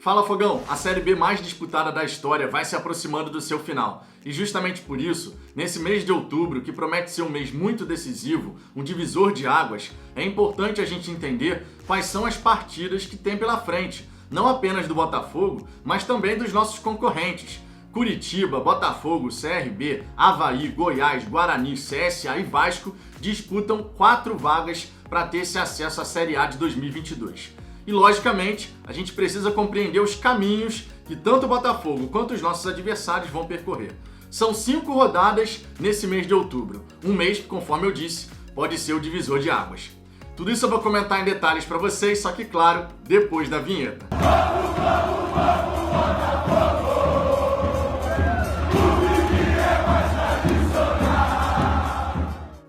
Fala Fogão, a Série B mais disputada da história vai se aproximando do seu final. E justamente por isso, nesse mês de outubro, que promete ser um mês muito decisivo, um divisor de águas, é importante a gente entender quais são as partidas que tem pela frente, não apenas do Botafogo, mas também dos nossos concorrentes. Curitiba, Botafogo, CRB, Avaí, Goiás, Guarani, CSA e Vasco disputam 4 vagas para ter esse acesso à Série A de 2022. E, logicamente, a gente precisa compreender os caminhos que tanto o Botafogo quanto os nossos adversários vão percorrer. São 5 rodadas nesse mês de outubro. Um mês que, conforme eu disse, pode ser o divisor de águas. Tudo isso eu vou comentar em detalhes para vocês, só que, claro, depois da vinheta.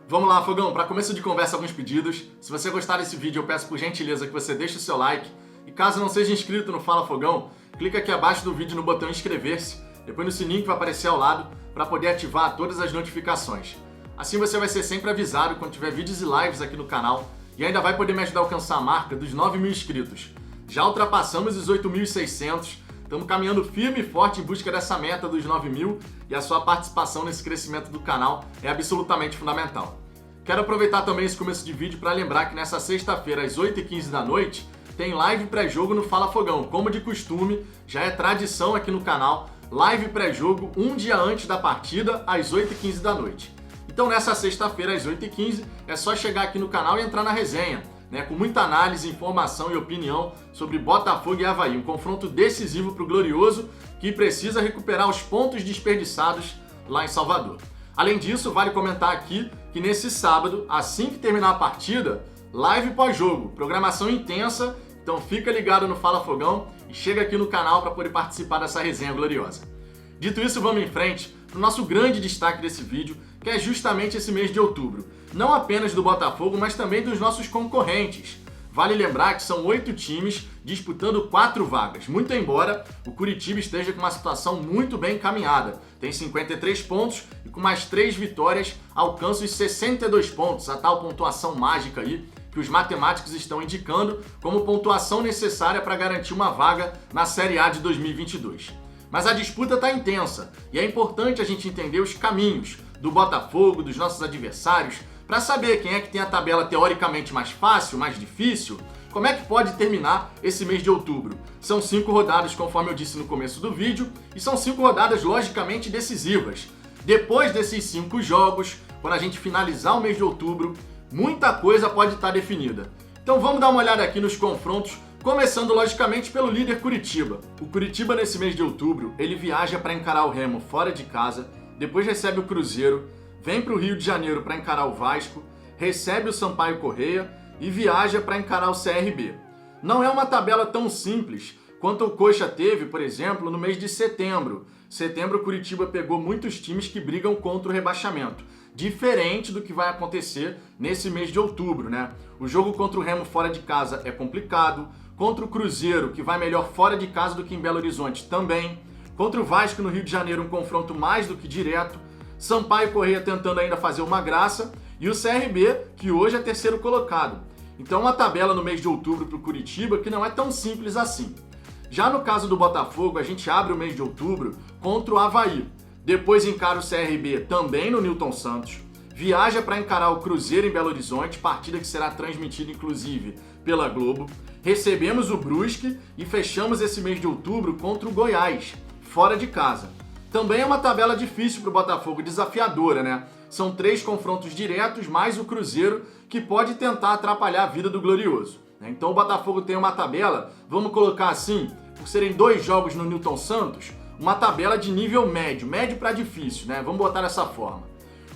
Vamos lá, Fogão, para começo de conversa, alguns pedidos. Se você gostar desse vídeo, eu peço por gentileza que você deixe o seu like. E caso não seja inscrito no Fala Fogão, clica aqui abaixo do vídeo no botão inscrever-se, depois no sininho que vai aparecer ao lado, para poder ativar todas as notificações. Assim você vai ser sempre avisado quando tiver vídeos e lives aqui no canal e ainda vai poder me ajudar a alcançar a marca dos 9.000 inscritos. Já ultrapassamos os 8.600, estamos caminhando firme e forte em busca dessa meta dos 9.000 e a sua participação nesse crescimento do canal é absolutamente fundamental. Quero aproveitar também esse começo de vídeo para lembrar que nessa sexta-feira, às 8h15 da noite, tem live pré-jogo no Fala Fogão. Como de costume, já é tradição aqui no canal, live pré-jogo um dia antes da partida, às 8h15 da noite. Então nessa sexta-feira, às 8h15, é só chegar aqui no canal e entrar na resenha, com muita análise, informação e opinião sobre Botafogo e Avaí. Um confronto decisivo para o Glorioso, que precisa recuperar os pontos desperdiçados lá em Salvador. Além disso, vale comentar aqui que nesse sábado, assim que terminar a partida, live pós-jogo, programação intensa, então fica ligado no Fala Fogão e chega aqui no canal para poder participar dessa resenha gloriosa. Dito isso, vamos em frente para o nosso grande destaque desse vídeo, que é justamente esse mês de outubro. Não apenas do Botafogo, mas também dos nossos concorrentes. Vale lembrar que são 8 times disputando 4 vagas, muito embora o Curitiba esteja com uma situação muito bem encaminhada. Tem 53 pontos e com mais 3 vitórias alcança os 62 pontos, a tal pontuação mágica aí que os matemáticos estão indicando como pontuação necessária para garantir uma vaga na Série A de 2022. Mas a disputa está intensa e é importante a gente entender os caminhos do Botafogo, dos nossos adversários, para saber quem é que tem a tabela teoricamente mais fácil, mais difícil, como é que pode terminar esse mês de outubro. São 5 rodadas, conforme eu disse no começo do vídeo, e são 5 rodadas logicamente decisivas. Depois desses 5 jogos, quando a gente finalizar o mês de outubro, muita coisa pode estar definida. Então vamos dar uma olhada aqui nos confrontos, começando logicamente pelo líder Curitiba. O Curitiba nesse mês de outubro, ele viaja para encarar o Remo fora de casa, depois recebe o Cruzeiro, vem para o Rio de Janeiro para encarar o Vasco, recebe o Sampaio Corrêa e viaja para encarar o CRB. Não é uma tabela tão simples quanto o Coxa teve, por exemplo, no mês de setembro. Setembro, o Curitiba pegou muitos times que brigam contra o rebaixamento, diferente do que vai acontecer nesse mês de outubro, O jogo contra o Remo fora de casa é complicado, contra o Cruzeiro, que vai melhor fora de casa do que em Belo Horizonte também, contra o Vasco no Rio de Janeiro, um confronto mais do que direto, Sampaio Corrêa tentando ainda fazer uma graça e o CRB, que hoje é terceiro colocado. Então uma tabela no mês de outubro para o Curitiba que não é tão simples assim. Já no caso do Botafogo, a gente abre o mês de outubro contra o Avaí. Depois encara o CRB também no Newton Santos. Viaja para encarar o Cruzeiro em Belo Horizonte, partida que será transmitida inclusive pela Globo. Recebemos o Brusque e fechamos esse mês de outubro contra o Goiás, fora de casa. Também é uma tabela difícil para o Botafogo, desafiadora, São 3 confrontos diretos, mais o Cruzeiro, que pode tentar atrapalhar a vida do Glorioso. Então o Botafogo tem uma tabela, vamos colocar assim, por serem 2 jogos no Newton Santos, uma tabela de nível médio, médio para difícil, Vamos botar dessa forma.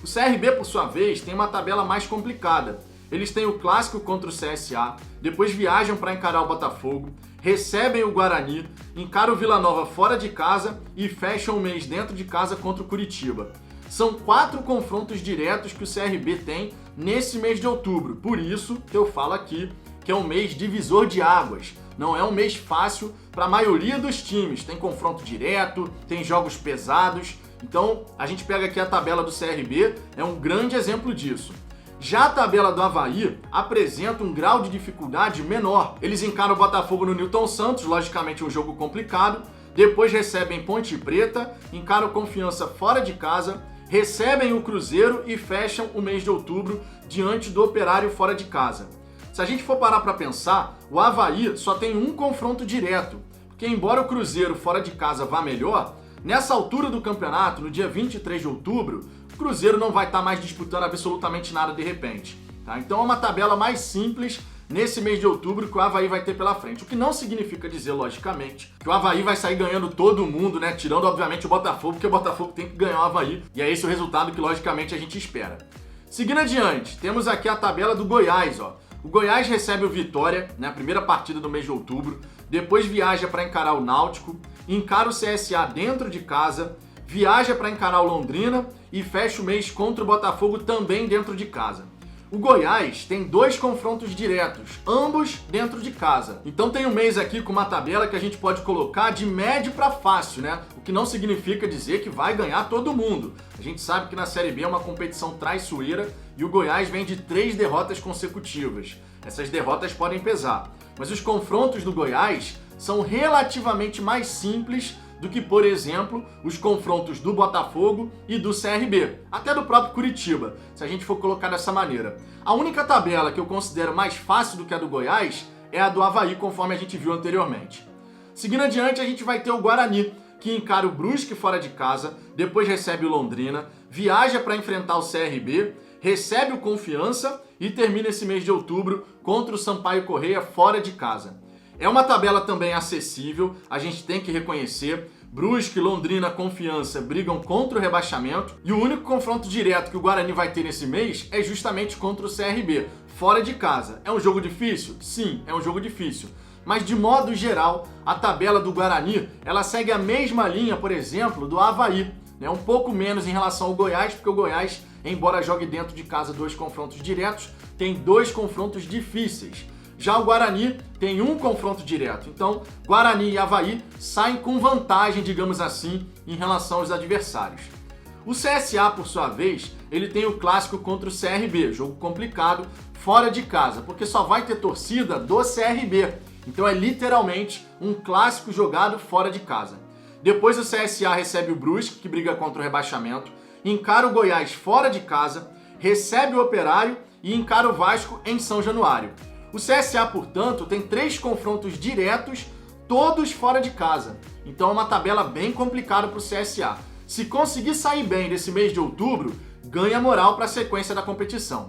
O CRB, por sua vez, tem uma tabela mais complicada. Eles têm o clássico contra o CSA, depois viajam para encarar o Botafogo, recebem o Guarani, encaram o Vila Nova fora de casa e fecham o mês dentro de casa contra o Curitiba. São 4 confrontos diretos que o CRB tem nesse mês de outubro, por isso que eu falo aqui que é um mês divisor de águas. Não é um mês fácil para a maioria dos times, tem confronto direto, tem jogos pesados, então a gente pega aqui a tabela do CRB, é um grande exemplo disso. Já a tabela do Avaí apresenta um grau de dificuldade menor. Eles encaram o Botafogo no Newton Santos, logicamente um jogo complicado, depois recebem Ponte Preta, encaram Confiança fora de casa, recebem o Cruzeiro e fecham o mês de outubro diante do Operário fora de casa. Se a gente for parar para pensar, o Avaí só tem um confronto direto, porque embora o Cruzeiro fora de casa vá melhor, nessa altura do campeonato, no dia 23 de outubro, o Cruzeiro não vai estar mais disputando absolutamente nada de repente. Tá? Então é uma tabela mais simples nesse mês de outubro que o Avaí vai ter pela frente. O que não significa dizer, logicamente, que o Avaí vai sair ganhando todo mundo, né? Tirando, obviamente, o Botafogo, porque o Botafogo tem que ganhar o Avaí. E é esse o resultado que, logicamente, a gente espera. Seguindo adiante, temos aqui a tabela do Goiás, ó. O Goiás recebe o Vitória, né? A primeira partida do mês de outubro. Depois viaja para encarar o Náutico, encara o CSA dentro de casa, viaja para encarar o Londrina e fecha o mês contra o Botafogo também dentro de casa. O Goiás tem 2 confrontos diretos, ambos dentro de casa. Então tem um mês aqui com uma tabela que a gente pode colocar de médio para fácil, né? O que não significa dizer que vai ganhar todo mundo. A gente sabe que na Série B é uma competição traiçoeira e o Goiás vem de 3 derrotas consecutivas. Essas derrotas podem pesar, mas os confrontos do Goiás são relativamente mais simples do que, por exemplo, os confrontos do Botafogo e do CRB, até do próprio Curitiba, se a gente for colocar dessa maneira. A única tabela que eu considero mais fácil do que a do Goiás é a do Avaí, conforme a gente viu anteriormente. Seguindo adiante, a gente vai ter o Guarani, que encara o Brusque fora de casa, depois recebe o Londrina, viaja para enfrentar o CRB, recebe o Confiança e termina esse mês de outubro contra o Sampaio Corrêa fora de casa. É uma tabela também acessível, a gente tem que reconhecer. Brusque, Londrina, Confiança brigam contra o rebaixamento e o único confronto direto que o Guarani vai ter nesse mês é justamente contra o CRB, fora de casa. É um jogo difícil? Sim, é um jogo difícil. Mas de modo geral, a tabela do Guarani, ela segue a mesma linha, por exemplo, do Avaí. Um pouco menos em relação ao Goiás, porque o Goiás, embora jogue dentro de casa 2 confrontos diretos, tem 2 confrontos difíceis. Já o Guarani tem um confronto direto. Então, Guarani e Avaí saem com vantagem, digamos assim, em relação aos adversários. O CSA, por sua vez, ele tem o clássico contra o CRB, jogo complicado, fora de casa, porque só vai ter torcida do CRB. Então é literalmente um clássico jogado fora de casa. Depois o CSA recebe o Brusque, que briga contra o rebaixamento, encara o Goiás fora de casa, recebe o Operário e encara o Vasco em São Januário. O CSA, portanto, tem 3 confrontos diretos, todos fora de casa. Então é uma tabela bem complicada para o CSA. Se conseguir sair bem desse mês de outubro, ganha moral para a sequência da competição.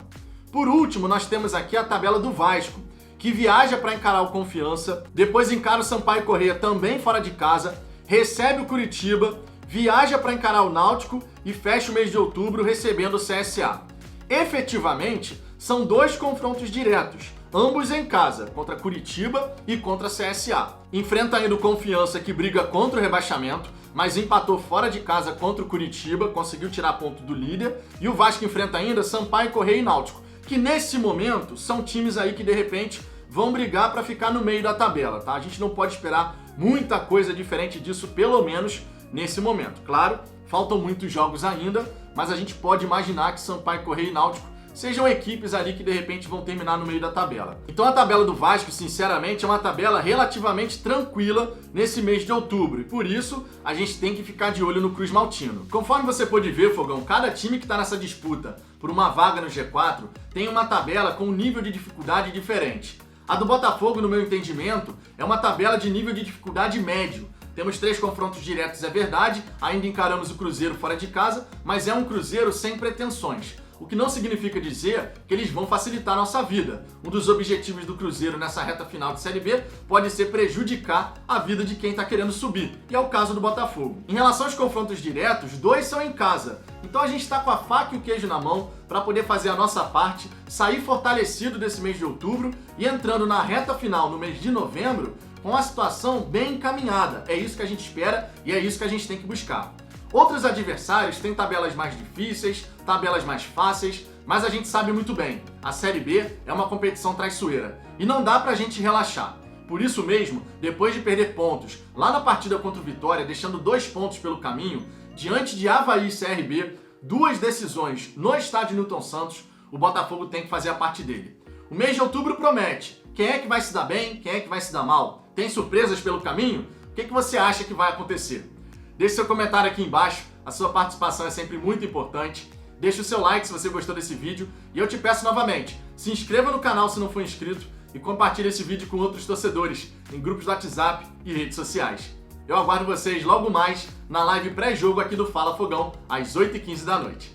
Por último, nós temos aqui a tabela do Vasco, que viaja para encarar o Confiança, depois encara o Sampaio Corrêa também fora de casa, recebe o Curitiba, viaja para encarar o Náutico e fecha o mês de outubro recebendo o CSA. Efetivamente, são 2 confrontos diretos, ambos em casa, contra Curitiba e contra CSA. Enfrenta ainda o Confiança, que briga contra o rebaixamento, mas empatou fora de casa contra o Curitiba, conseguiu tirar ponto do líder. E o Vasco enfrenta ainda Sampaio Corrêa e Náutico, que nesse momento são times aí que de repente vão brigar para ficar no meio da tabela, tá? A gente não pode esperar muita coisa diferente disso, pelo menos nesse momento. Claro, faltam muitos jogos ainda, mas a gente pode imaginar que Sampaio Corrêa e Náutico sejam equipes ali que de repente vão terminar no meio da tabela. Então a tabela do Vasco, sinceramente, é uma tabela relativamente tranquila nesse mês de outubro, e por isso a gente tem que ficar de olho no Cruz Maltino. Conforme você pode ver, Fogão, cada time que está nessa disputa por uma vaga no G4 tem uma tabela com um nível de dificuldade diferente. A do Botafogo, no meu entendimento, é uma tabela de nível de dificuldade médio. Temos 3 confrontos diretos, é verdade, ainda encaramos o Cruzeiro fora de casa, mas é um Cruzeiro sem pretensões. O que não significa dizer que eles vão facilitar a nossa vida. Um dos objetivos do Cruzeiro nessa reta final de Série B pode ser prejudicar a vida de quem está querendo subir, e é o caso do Botafogo. Em relação aos confrontos diretos, 2 são em casa. Então a gente está com a faca e o queijo na mão para poder fazer a nossa parte, sair fortalecido desse mês de outubro e entrando na reta final no mês de novembro com a situação bem encaminhada. É isso que a gente espera e é isso que a gente tem que buscar. Outros adversários têm tabelas mais difíceis, tabelas mais fáceis, mas a gente sabe muito bem, a Série B é uma competição traiçoeira e não dá pra gente relaxar. Por isso mesmo, depois de perder pontos lá na partida contra o Vitória, deixando 2 pontos pelo caminho, diante de Avaí e CRB, 2 decisões no estádio Newton Santos, o Botafogo tem que fazer a parte dele. O mês de outubro promete. Quem é que vai se dar bem? Quem é que vai se dar mal? Tem surpresas pelo caminho? O que você acha que vai acontecer? Deixe seu comentário aqui embaixo, a sua participação é sempre muito importante. Deixe o seu like se você gostou desse vídeo e eu te peço novamente, se inscreva no canal se não for inscrito e compartilhe esse vídeo com outros torcedores em grupos do WhatsApp e redes sociais. Eu aguardo vocês logo mais na live pré-jogo aqui do Fala Fogão, às 8h15 da noite.